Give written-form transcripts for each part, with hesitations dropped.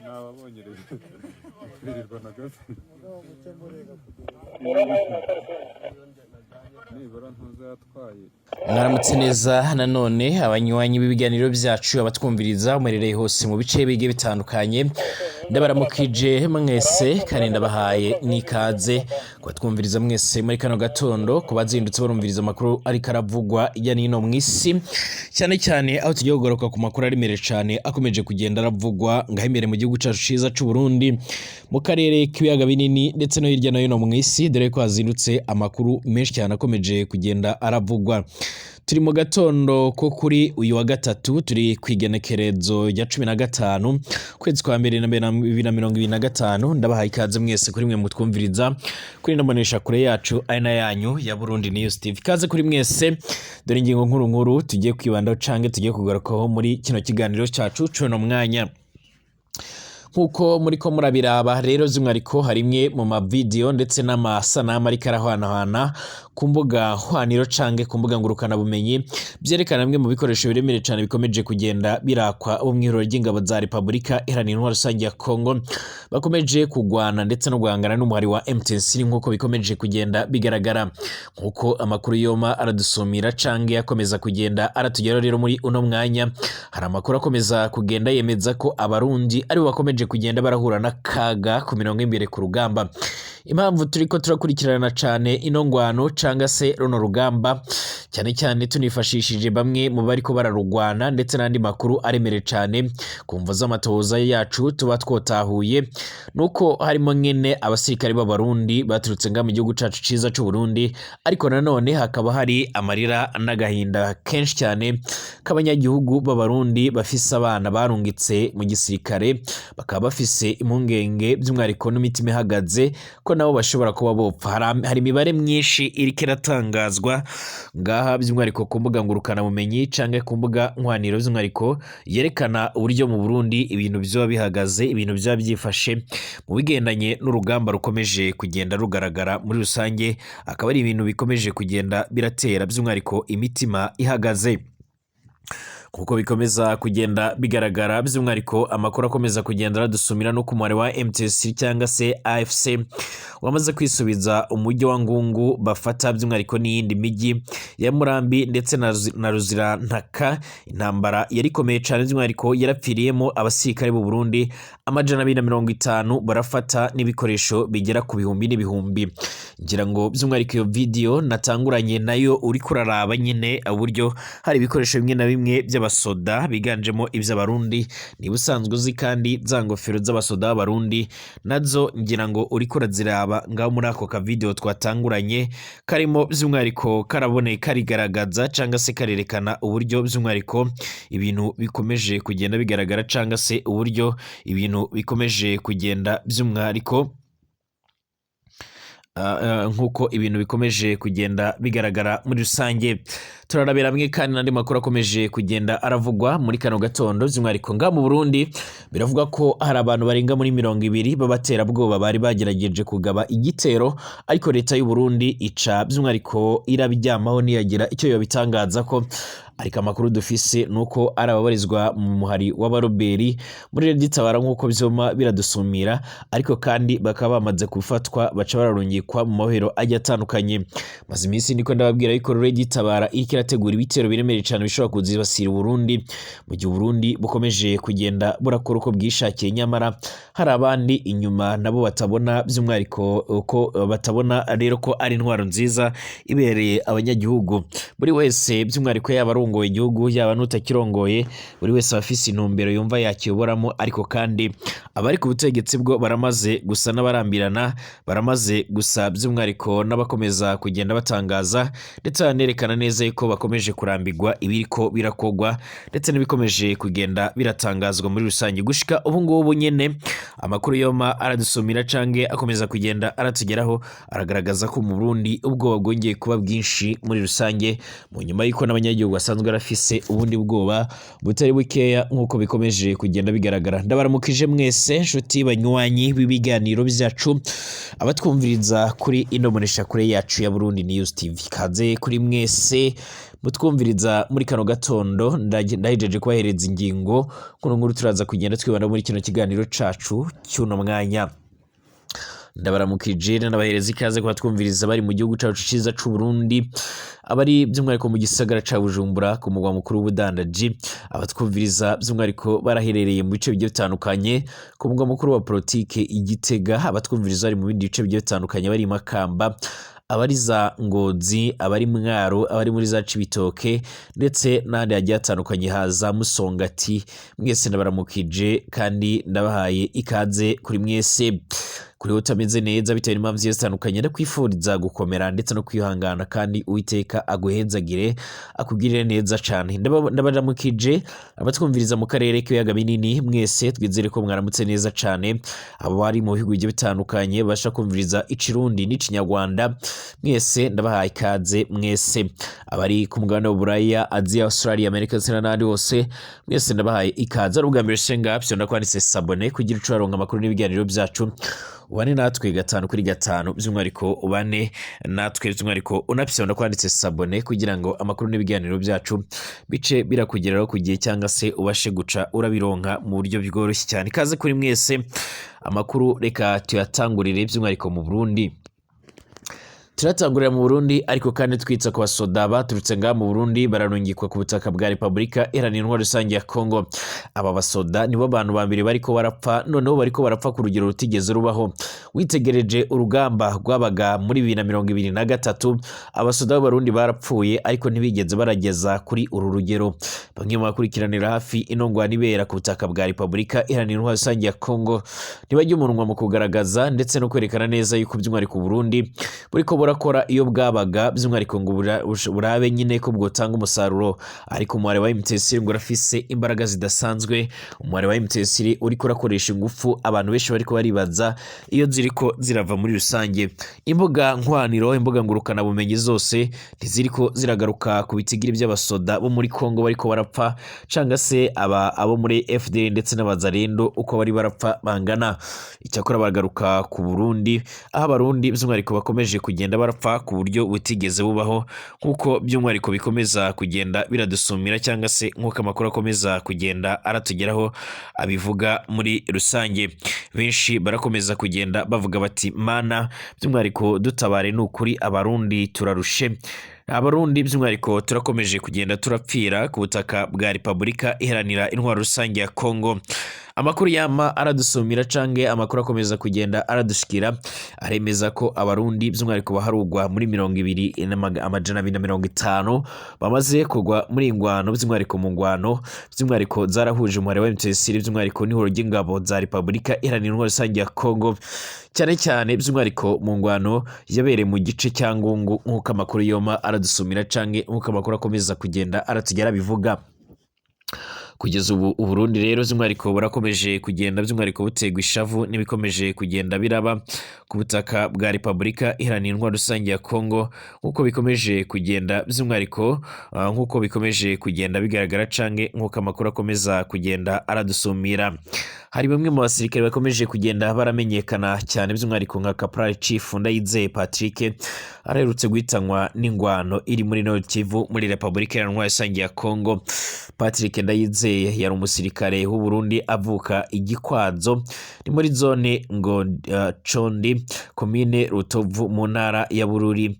nababonye rero kwirirwa na gato nibura ntuzatwaye. Mwaramutse neza nanone abanywanyi b'ibiganiro byacu abatwumviriza umerereye hose mu bice bigiye bitandukanye, ndabaramukije mwese kandi ndabahaye n'ikaze twumviriza mwese muri kano gatondo kubazindutse barumviriza amakuru ariko aravugwa ijya n'ino mu isi, cyane cyane aho tugiye kugaruka ku makuru arimere cyane akomeje kugenda aravugwa ngaho imbere mu gihugu cyacu ciza cy'u Burundi, mu karere k'ibiyaga binini ndetse no hirya no hino mu isi, dore ko hazindutse amakuru menshi cyane akomeje kugenda aravugwa. Turi mu gatondo ko kuri uyu wa gatatu, turi kwigenekerezo rya 15 kwezi kwa mbere na 2025. ndabahaye ikaze mwese kuri mwe mutwumviriza kuri ndabonesha kure yacu aina yanyu ya Burundi News TV. Ikaze kuri mwese, dore ingingo nkuru tugiye kwibandaho canke tugiye kugarukaho muri kino kiganiro cyacu cuno mwanya. Nkuko muri ko murabiraba rero zimwariko harimwe mu mavideo ndetse n'amasanamu ariko arahwanahwana ku mbuga hwaniro canke ku mbuga ngurukana bumenyi, byerekana bimwe mu bikoresho biremere cyane bikomeje kugenda birakwa bo mwihoro ry'ingabo za Republika Iharanira Intwaro Rusange ya Kongo, bakomeje kugwana ndetse no guhangana n'umuhari wa M23 nkuko bikomeje kugenda bigaragara. Nkuko amakuru yoma aradusumira canke akomeza kugenda aratugera rero muri uno mwanya, hari amakuru akomeza kugenda yemeza ko abarundi ari bakomeje kugenda barahura n'akaga ku mirongo imbere ku rugamba. Impamvu turiko turakurikirana cyane ino ngwano canga se runo rugamba, cyane cyane tunifashishije bamwe mu bariko bararugwana ndetse n'andi makuru aremere cyane kumva z'amatohoza yacu tuba twotahuye, nuko harimo nyene abasirikare b'abarundi baturutse nga mu gihugu cacu ciza cy'u Burundi, ariko nanone hakaba hari amarira n'agahinda kenshi cyane k'abanyagihugu b'abarundi bafise abana barungitse mu gisirikare, bakaba bafise impungenge by'umwariko n'imitima ihagaze ko nabo bashobora kuba bopfa. Hari imibare myinshi iriko iratangazwa ngaha by'umwariko ku mbuga ngurukana bumenyi canke ku mbuga nkwaniro by'umwariko yerekana uburyo mu Burundi ibintu byo bihagaze, ibintu bya byifashe mu bigendanye n'urugamba rukomeje kugenda rugaragara muri rusange, akaba ari ibintu bikomeje kugenda biratera by'umwariko imitima ihagaze. Kuko bikomeza kugenda bigaragara by'umwariko amakuru akomeza kugenda radusumira no kumware wa M23 cyangwa se AFC wamaze kwisubiza umujyi wa Ngungu bafata by'umwariko n'iyindi migi ya Murambi ndetse na Ruzirantaka. Intambara yari komeye cyane by'umwariko yarapfiriyemo abasirikare b'u Burundi amajana 250 barafata n'ibikoresho bigera ku bihumbi n'ibihumbi. Ngira ngo by'umwariko iyo video natanguranye nayo uri kuraraba nyine uburyo hari ibikoresho bimwe na bimwe by'abasoda biganjemo iby'abarundi, ni busanzwe uzi kandi za ngofero z'abasoda b'abarundi nazo ngira ngo uri kuraziraba ngaho muri ako ka video twatanguranye, karimo by'umwariko karaboneye karigaragaza cyangwa se karerekana uburyo by'umwariko ibintu bikomeje kugenda bigaragara cyangwa se uburyo ibintu bikomeje kugenda by'umwariko nkuko ibintu bikomeje kugenda bigaragara muri rusange. Turarabera mwe kandi n'andi makuru akomeje kugenda aravugwa muri kano gatondo by'umwariko nga mu Burundi. Biravuga ko hari abantu barenga muri 200 b'abaterabwoba bari bagerageje kugaba igitero, ariko leta y'u Burundi ica by'umwariko irabiryamaho niyagira icyo yobitangaza ko. Ariko amakuru dufise nuko arababarizwa mu muhari w'abaroberi muri Reditabara nkuko byoma biradusumira, ariko kandi bakaba bamaze kufatwa baca bararungikwa mu mahero ajya atandukanye. Maze iminsi ndiko ndababwira yuko Reditabara iriko irategura ibitero biremere cyane bishobora kuzibasira Burundi, mu gihe Burundi bukomeje kugenda burakora uko bwishakiye, nyamara hari abandi inyuma nabo batabona by'umwariko uko batabona rero ko ari intwaro nziza ibereye abanyagihugu. Buri wese by'umwariko yaba arongoye igihugu yaba n'utakirongoye, buri wese afise intumbero yumva yakiyoboramo, ariko kandi abari ku butegetsi bwo baramaze gusa n'abarambirana, baramaze gusa by'umwariko n'abakomeza kugenda batangaza ndetse banerekana neza yuko bakomeje kurambirwa ibiriko birakogwa ndetse n'ibikomeje kugenda biratangazwa muri rusange. Gushika ubu ngubu nyene amakuru yoma aradusumira cange akomeza kugenda aratugeraho, aragaragaza ko mu Burundi ubwoba bwongeye kuba bwinshi muri rusange, mu nyuma y'uko n'abanyagihugu basanzwe arafise ubundi bwoba butari bukeya nkuko bikomeje kugenda bigaragara. Ndabaramukije mwese nshuti banywanyi b'ibiganiro byacu abatwumviriza kuri ino bonesha kure yacu ya Burundi News TV. Kaze kuri mwese mutwumviriza muri kano gatondo ndahijeje kubahereza ingingo nkuru turaza kugenda twibanda muri kino kiganiro cacu cy'uno mwanya. Ndabaramukije n'abahereza ikaze kuba twumviriza bari mu gihugu cacu ciza c'u Burundi, abari by'umwihariko mu gisagara ca Bujumbura ku mugwa mukuru w'ubudandaji, abatwumviriza by'umwihariko baraherereye mu bice bigiye bitandukanye ku mugwa mukuru wa politike Igitega, abatwumviriza bari mu bindi bice bigiye bitandukanye bari Makamba, abari za Ngozi, abari Mwaro, abari muri za Cibitoke ndetse n'ahandi hagiye hatandukanye haza Musongati. Mwese ndabaramukije kandi ndabahaye ikaze kuri mwese. Kuri utameze neza bitewe n'impamvu zigiye zitandukanye, ndakwifuriza gukomera ndetse no kwihangana kandi Uwiteka aguhezagire akugirire neza cyane. Ndabaramukije abatwumviriza mu karere k'ibiyaga binini, mwese twizere ko mwaramutse neza cyane. Abo bari mu bihugu bigiye bitandukanye basha kumviriza Ikirundi n'Ikinyarwanda, mwese ndabahaye ikaze mwese. Abari ku mugabane w'Uburaya, Aziya, Australia, Amerika ndetse n'ahandi hose, mwese ndabahaye ikaze. Ari ubwa mbere shenga byonda kwanditse sabone kugira uco aronka amakuru n'ibiganiro byacu, ubane natwe 5/5 by'umwihariko ubane natwe by'umwihariko unapyonda kwanditse sabone kugira ngo amakuru n'ibiganiro byacu bice birakugeraho ku gihe cyangwa se ubashe guca urabironka mu buryo bworoshye cyane. Ikaze kuri mwese. Amakuru reka tuyatangurire by'umwihariko mu Burundi. Turatangurira mu Burundi ariko kandi twitsa ku basoda baturutse ngaha mu Burundi bararungikwa ku butaka bwa Repubulika Iharanira Intwaro Rusange ya Kongo. Aba basoda nibo bantu bambere bariko barapfa, noneho bariko barapfa ku rugero rutigeze rubaho. Witegereje urugamba rwabaga muri 2023, abasoda b'Abarundi barapfuye ariko ntibigeze barageza kuri uru rugero. Bamwe mu bakurikiranira hafi inongwa nibera ku butaka bwa Repubulika Iharanira Intwaro Rusange ya Kongo ntibajya umunwa mu kugaragaza ndetse no kwerekana neza yuko by'umwihariko Burundi buriko burakora iyo bwabaga by'umwihariko ngo burabe nyine ko bwotanga umusaruro, ariko umubare wa M23 ngo urafise imbaraga zidasanzwe. Umubare wa M23 uriko urakoresha ingufu, abantu benshi bariko baribaza iyo ziriko zirava muri rusange. Imbuga nkwaniro, imbuga ngurukana bumenyi zose ntiziriko ziragaruka ku bitigiri by'abasoda bo muri Kongo bariko barapfa canga se abo muri FDL ndetse n'abazarendo uko bari barapfa bangana. Icyakora bagaruka ku Burundi, aho Abarundi by'umwihariko bakomeje kugenda barapfa ku buryo butigeze bubaho, nkuko by'umwihariko bikomeza kugenda biradusumira cyangwa se nkuko amakuru akomeza kugenda aratugeraho abivuga muri rusange. Benshi barakomeza kugenda bavuga bati mana by'umwihariko dutabare n'ukuri, Abarundi turarushe. Abarundi by'umwihariko turakomeje kugenda turapfira ku butaka bwa Repubulika Iharanira Intwaro Rusange ya Kongo. Amakuru yama aradusumira cange amakuru akomeza kugenda aradushikira aremeza ko Abarundi by'umwihariko baharugwa muri 250 bamaze kugwa muri ingwano, by'umwihariko mu ngwano by'umwihariko zarahuje umubare wa M23 by'umwihariko n'ihoro ry'ingabo za Repubulika Iharanira Intwaro Rusange ya Kongo, cyane cyane by'umwihariko mu ngwano yabereye mu gice cya Ngungu nk'uko amakuru yoma aradusumira cange nk'uko amakuru akomeza kugenda aratugera bivuga. Kugeza ubu Uburundi rero by'umwihariko burakomeje kugenda by'umwihariko butegwa ishavu n'ibikomeje kugenda biraba ku butaka bwa Repubulika Iharanira Intwaro Rusange ya Kongo, nk'uko bikomeje kugenda by'umwihariko nk'uko bikomeje kugenda bigaragara cange nk'uko amakuru akomeza kugenda aradusumira. Hari bamwe mu basirikare bakomeje kugenda baramenyekana cyane by'umwihariko nka Caporal Chief Ndayizeye Patrick araherutse guhitanwa n'ingwano iri muri Nord Kivu muri Repubulika Iharanira Intwaro Rusange ya Kongo. Patrick Ndayizeye yari umusirikare w'u Burundi avuka Igikwazo, ni muri zone ngo Condi, komine Rutovu mu ntara ya Bururi.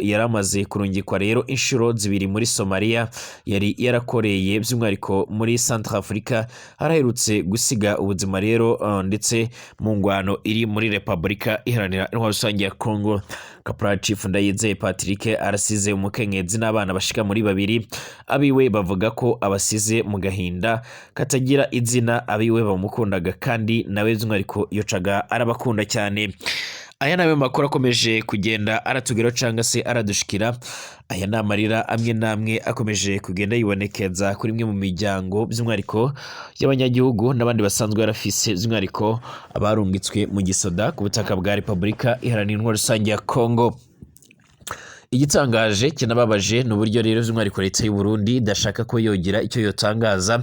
Yaramaze kurungikwa rero inshuro zibiri muri Somalia, yari yarakoreye by'umwihariko muri Centrafrica, araherutse gusiga ubuzima rero ndetse mu ngwano iri muri Repubulika Iharanira Intwaro Rusange ya Kongo. Caporal Chief Ndayizeye Patrick arasize umukenyezi n'abana bashika muri 2, abiwe bavuga ko abasize mu gahinda katagira izina, abiwe bamukundaga kandi nawe by'umwihariko yocaga arabakunda cyane. Aya nawe makuru akomeje kugenda aratugeraho cyangwa se aradushikira. Aya namarira amwe namwe akomeje kugenda yibonekeza kuri mwe mu miryango by'umwihariko y'abanyagihugu n'abandi basanzwe barafise by'umwihariko abarungitswe mu gisoda ku butaka bwa Repubulika Iharanira Intwaro Rusange ya Kongo. Igitangaje kinababaje ni uburyo rero by'umwihariko leta y'u Burundi idashaka ko yogira icyo yotangaza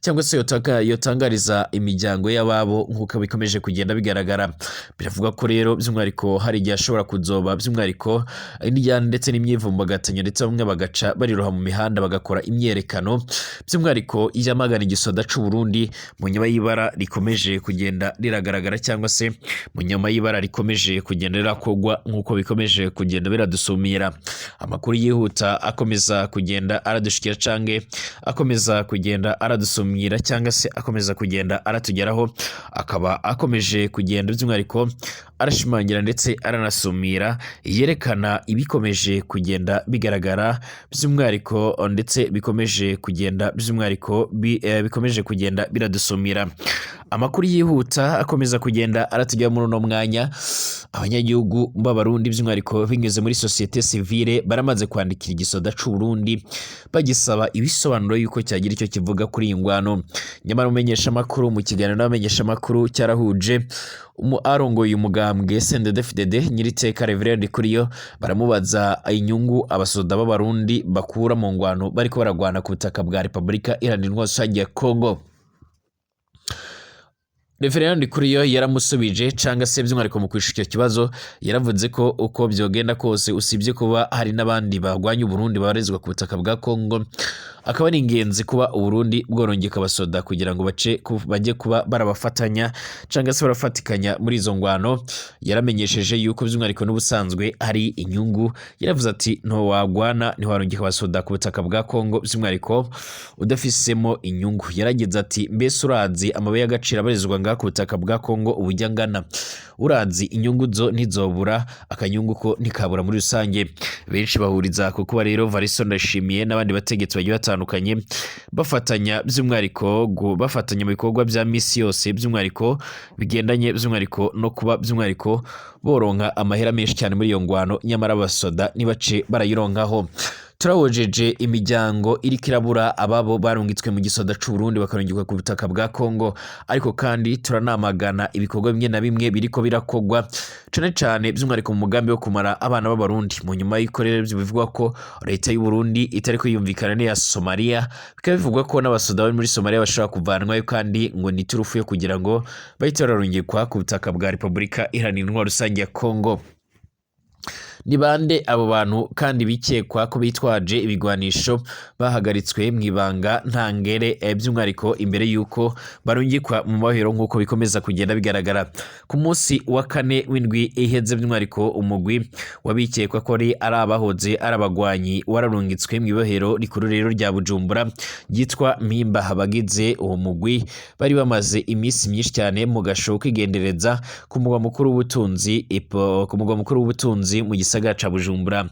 cyangwa se yotangariza imiryango y'ababo nk'uko bikomeje kugenda bigaragara. Biravuga ko rero by'umwihariko hari igihe ashobora kuzoba by'umwihariko n'ijyana ndetse n'imyivumbagatanyo ndetse bamwe bagaca bariroha mu mihanda bagakora imyerekano by'umwihariko iyamagana igisoda c'u Burundi mu nyuma y'ibara rikomeje kugenda riragaragara cyangwa se mu nyuma y'ibara rikomeje kugenda rirakogwa nk'uko bikomeje kugenda biradusumira. Amakuru yihuta akomeza kugenda aradushikira canke akomeza kugenda aradusumira cyangwa se akomeza kugenda aratugeraho, akaba akomeje kugenda by'umwihariko arashimangira ndetse aranasumira yerekana ibikomeje kugenda bigaragara by'umwihariko ndetse bikomeje kugenda by'umwihariko bikomeje kugenda biradusumira. Amakuru yihuta akomeza kugenda aratugera muri uno mwanya. Abanyagihugu b'abarundi by'umwihariko binyuze muri societe civile baramaze kwandikira igisoda c'u Burundi bagisaba ibisobanuro yuko cyagira icyo kivuga kuri iyi ngwano. Nyamara umenyesha makuru mu kiganiro n'abamenyesha makuru cyarahuje arongoye umugambwe CNDD-FDD Nyiriteka Reverend Kuriyo baramubaza inyungu abasoda b'abarundi bakura mu ngwano bariko baragwana ku butaka bwa Repubulika Iharanira Rusange ya Kongo. Reverend Kuriyo yaramusubije canga se by'umwihariko mu kwishura kibazo yaravuze ko uko byogenda kose usibye kuba hari n'abandi bagwanya Burundi barezwa ku butaka bwa Kongo, akaba ari ingenzi kuba Burundi bworongeka abasoda kugira ngo bajye kuba barabafatanya canga se barafatikanya muri izo ngwano. Yaramenyesheje yuko by'umwihariko n'ubusanzwe hari inyungu. Yaravuze ati no wagwana ni warongeka abasoda ku butaka bwa Kongo by'umwihariko udafisemo inyungu. Yaragize ati mbese urazi amabuye y'agaciro abarizwa ku butaka bwa Kongo ubujya ngana, urazi inyungu zo ntizobura akanyungu ko ntikabura muri rusange. Benshi bahuriza ku kuba rero Variso Ndashimiye n'abandi bategetsi bagiye batandukanye bafatanya by'umwihariko bafatanya mu bikorwa bya misi yose by'umwihariko bigendanye by'umwihariko no kuba by'umwihariko boronka amahera menshi cyane muri iyo ngwano, nyamara abasoda nibace barayironkaho. Turawojeje imiryango iriko irabura ababo barungitswe mu gisoda c'u Burundi bakarungikwa ku butaka bwa Kongo, ariko kandi turanamagana ibikorwa bimwe na bimwe biriko birakogwa cane by'umwihariko mu mugambi wo kumara abana b'abarundi. Mu nyuma y'ikorere bivugwa ko leta y'u Burundi itariko yumvikana n'iya Somalia, bikaba bivugwa ko n'abasoda bari muri Somalia bashobora kuvanwayo kandi ngo ni turufu yo kugira ngo bahite bararungikwa ku butaka bwa Repubulika Iharanira Rusange ya Kongo. Ni bande abo bantu kandi bikekwa ko bitwaje ibigwanisho bahagaritswe mu ibanga ntangere by'umwihariko imbere yuko barungikwa mu mahero nk'uko bikomeza kugenda bigaragara. Ku munsi wa kane w'indwi iheze by'umwihariko umugwi wabikekwa ko ari abahoze arabagwanyi wararungitswe mu ibohero rikuru rero rya Bujumbura yitwa Mpimba. Abagize uwo mugwi bari bamaze iminsi myinshi cyane mu gasho kigendereza ku mugwa mukuru w'ubutunzi mu gisagara ca Bujumbura.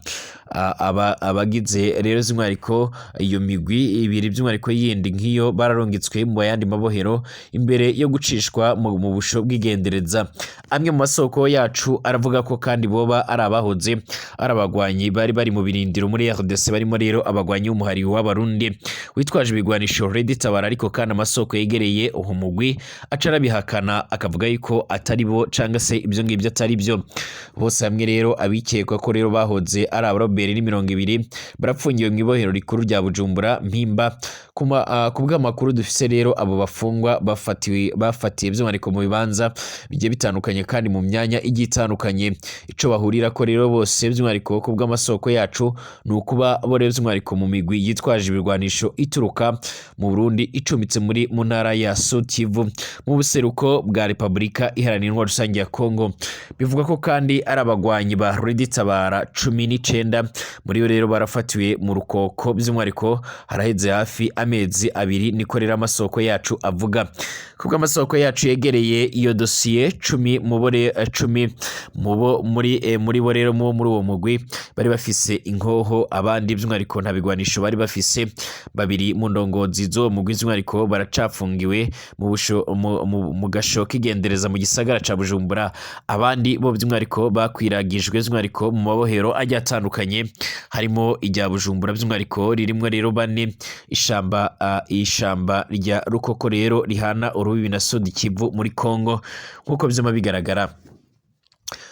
Abagize rero by'umwihariko iyo migwi ibiri by'umwihariko yindi nk'iyo bararungitswe mu yandi mabohero imbere yo gucishwa mu busho bw'igendereza. Amwe mu masoko yacu aravuga ko kandi boba ari abahoze arabagwanyi bari mu birindiro muri RDC barimo rero abagwanyi b'umuhari w'abarundi witwaje ibigwanisho Red Tabara, ariko kandi amasoko yegereye uwo mugwi acarabihakana akavuga yuko atari bo canga se ibyo ngibyo atari byo. Bose hamwe rero abikekwa ko rero bahoze ari abaroberi ni 20 barapfungiwe mu ibohero rikuru rya Bujumbura Mpimba. Kubw'amakuru dufise rero abo bafungwa bafatiye by'umwihariko mu bibanza bigiye bitandukanye kandi mu myanya igiye itandukanye. Ico bahurira ko rero bose by'umwihariko kubw'amasoko yacu ni ukuba bo rero by'umwihariko mu migwi yitwaje ibirwanisho ituruka mu Burundi icumitse mu ntara ya Sud Kivu mu buseruko bwa Repubulika Iharanira Rusange ya Kongo. Bivuga ko kandi ari abagwanyi ba Red Tabara 19 muri yo rero barafatiwe mu rukoko by'umwihariko haraheze hafi amezi abiri, nikorera amasoko yacu avuga. Kubwo amasoko yacu yegereye iyo dosiye 10 muri bo rero muri uwo mugwi bari bafise inkoho, abandi by'umwihariko nta bigwanisho bari bafise. Babiri mu ndongozi zo mugwi by'umwihariko baracafungiwe mu gasho kigendereza mu gisagara ca Bujumbura. Abandi bo by'umwihariko bakwiragijwe by'umwihariko mu mabohero ajya atandukanye harimo ijya Bujumbura by'umwihariko ririmo rero bane ishamba rya Rukoko rero rihana urubibi na Sud Kivu muri Kongo nk'uko byuma bigaragara.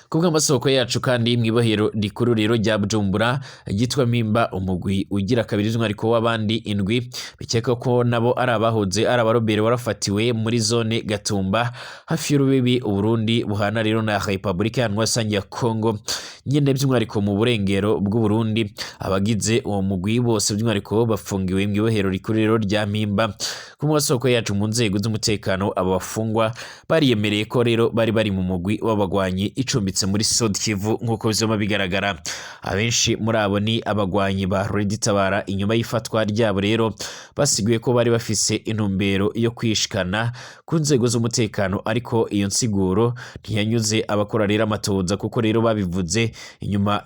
kubwo amasoko yacu kandi mwibohero rikuru rero rya Bujumbura gitwa Mpimba umugwi ugira kabiri by'umwihariko w'abandi indwi bikeka ko nabo ari abahoze ari abarobere warafatiwe muri zone Gatumba hafi y'urubibi Uburundi buhana rero na Republika ya Kongo nyene by'umwihariko mu burengero bw'u Burundi abagize uwo mugwi bose by'umwihariko bafungiwe mwibohero rikuru rero rya Mpimba ku masoko yacu mu nzego z'umutekano abo bafungwa bariyemereye ko rero bari mu mugwi w'abagwanyi icumbitse muri Sud Kivu nk'uko bizoma bigaragara abenshi muri abo ni abagwanyi ba Reditabara inyuma y'ifatwa ryabo rero basiguye ko bari bafise intumbero yo kwishikana ku nzego z'umutekano ariko iyo nsiguro ntiyanyuze abakora rero amatoza kuko rero babivuze inyuma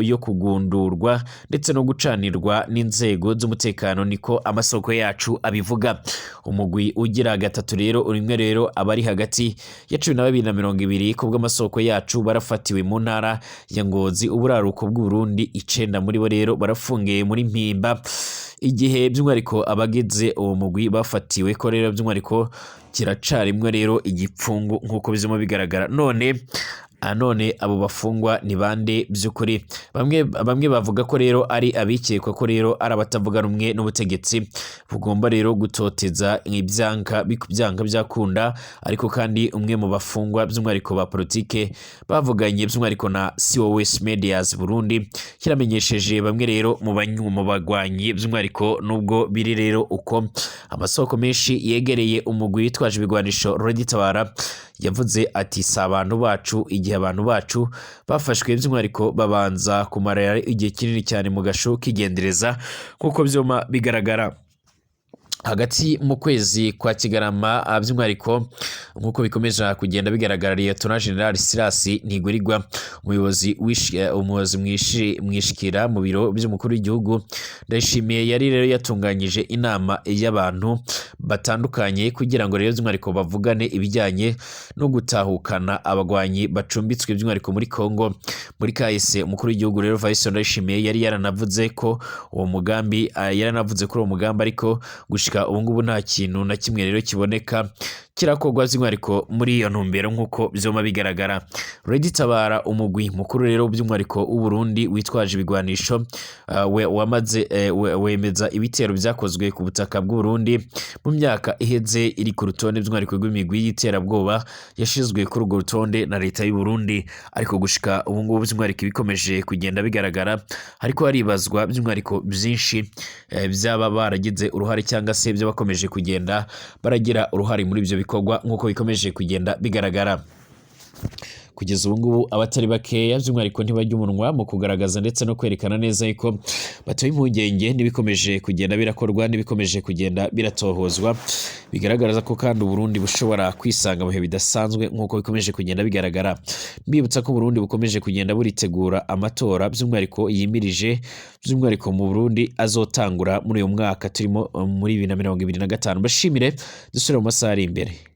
yo kugundurwa ndetse no gucanirwa n'inzego z'umutekano niko amasoko yacu abivuga umugwi ugira gatatu rero urimwe rero abari hagati ya 12 na 20 kubwo amasoko yacu barafatiwe mu ntara ya Ngozi uburaruko bw'u Burundi 9 muri bo rero barafungiye muri Mpimba igihe by'umwihariko abagize uwo mugwi bafatiwe ko rero by'umwihariko kiracarimwe rero igipfungu nk'uko bizimo bigaragara none abo bafungwa ni bande by'ukuri bamwe bavuga ko rero ari abikekwa ko rero ari abatavuga rumwe n'ubutegetsi bugomba rero gutoteza ibyanka byakunda ariko kandi umwe mu bafungwa by'umwihariko ba politike bavuganye by'umwihariko na COS Medias Burundi kiramenyesheje bamwe rero mu bagwanyi by'umwihariko nubwo biri rero uko amasoko menshi yegereye umugwi witwaje ibigwanisho Reditabara yavuze ati abantu bacu igihe abantu bacu bafashwe by'umwihariko babanza kumarira igihe kinini cyane mu gasho kigendereza kuko byoma bigaragara hagati mu kwezi kwa Kigarama by'umwihariko nkuko bikomeje kugenda bigaragara Lieutenant General Silas Ntigurirwa umuyobozi mwishikira mu biro by'umukuru w'igihugu Ndayishimiye yari rero yatunganyije inama y'abantu batandukanye kugira ngo rero by'umwihariko bavugane ibijyanye no gutahukana abagwanyi bacumbitswe by'umwihariko muri Kongo muri kahise umukuru w'igihugu rero Vice Ndayishimiye yari yaranavuze ko uwo mugambi ariko ubu ngubu nta kintu na kimwe rero kiboneka kirakogwa by'umwihariko muri iyo ntumbero nk'uko bizoma bigaragara Reditabara umugwi mukuru rero by'umwihariko w'u Burundi witwaje ibigwanisho wemeza ibitero byakozwe ku butaka bw'u Burundi mu myaka iheze iri ku rutonde by'umwihariko rw'imigwi y'iterabwoba yashizwe kuri urwo rutonde na leta y'u Burundi ariko gushika ubu ngubu by'umwihariko bikomeje kugenda bigaragara ariko haribazwa by'umwihariko byinshi byaba baragize uruhare cyangwa se bakomeje kugenda baragira uruhare muri ibyo bikorwa nk'uko bikomeje kugenda bigaragara kugeza ubu ngubu abatari bakeya by'umwihariko ntibajya umunwa mu kugaragaza ndetse no kwerekana neza yuko batoye impungenge n'ibikomeje kugenda birakorwa n'ibikomeje kugenda biratohozwa bigaragaza ko kandi Burundi bushobora kwisanga mu bihe bidasanzwe nk'uko bikomeje kugenda bigaragara mbibutsa ko Burundi bukomeje kugenda buritegura amatora by'umwihariko yimirije by'umwihariko mu Burundi azotangura muri uyu mwaka turimo muri 2025 bashimire dusubire mu masaha ari imbere.